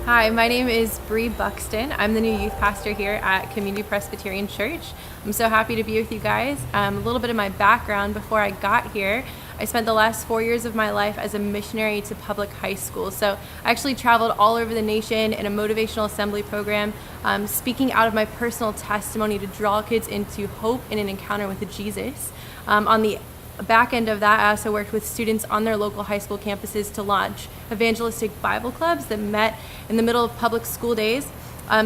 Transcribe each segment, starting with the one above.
Hi, my name is Bre Buxton. I'm the new youth pastor here at Community Presbyterian Church. I'm so happy to be with you guys. A little bit of my background before I got here. I spent the last 4 years of my life as a missionary to public high school. So I actually traveled all over the nation in a motivational assembly program, speaking out of my personal testimony to draw kids into hope and an encounter with Jesus. On the back end of that, I also worked with students on their local high school campuses to launch evangelistic Bible clubs that met in the middle of public school days,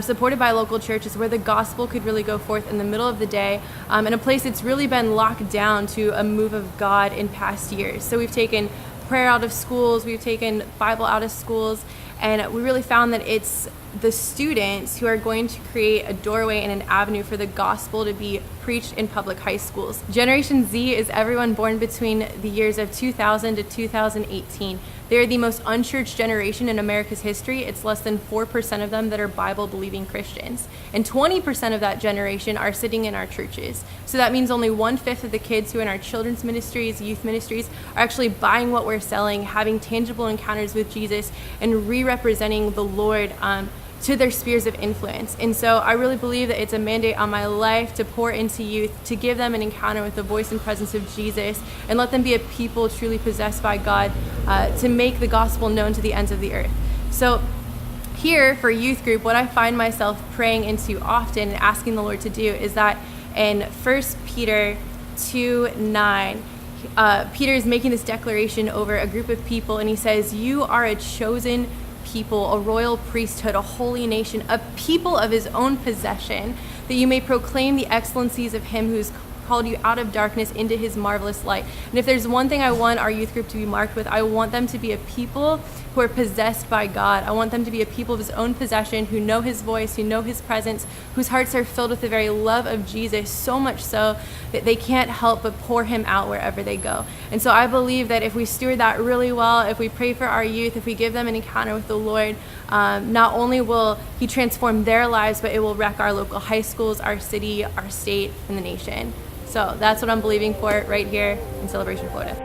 supported by local churches, where the gospel could really go forth in the middle of the day, in a place that's really been locked down to a move of God in past years. So we've taken prayer out of schools, we've taken Bible out of schools, and we really found that it's the students who are going to create a doorway and an avenue for the gospel to be preached in public high schools. Generation Z is everyone born between the years of 2000 to 2018. They're the most unchurched generation in America's history. It's less than 4% of them that are Bible-believing Christians. And 20% of that generation are sitting in our churches. So that means only 1/5 of the kids who are in our children's ministries, youth ministries, are actually buying what we're selling, having tangible encounters with Jesus, and re-representing the Lord to their spheres of influence. And so I really believe that it's a mandate on my life to pour into youth, to give them an encounter with the voice and presence of Jesus, and let them be a people truly possessed by God, to make the gospel known to the ends of the earth. So here for youth group, what I find myself praying into often and asking the Lord to do is that in 1 Peter 2:9, Peter is making this declaration over a group of people, and he says, "You are a chosen people, a royal priesthood, a holy nation, a people of his own possession, that you may proclaim the excellencies of him who's called you out of darkness into his marvelous light." And if there's one thing I want our youth group to be marked with, I want them to be a people who are possessed by God. I want them to be a people of his own possession, who know his voice, who know his presence, whose hearts are filled with the very love of Jesus, so much so that they can't help but pour him out wherever they go. And so I believe that if we steward that really well, if we pray for our youth, if we give them an encounter with the Lord, not only will he transform their lives, but it will wreck our local high schools, our city, our state, and the nation. So that's what I'm believing for right here in Celebration, Florida.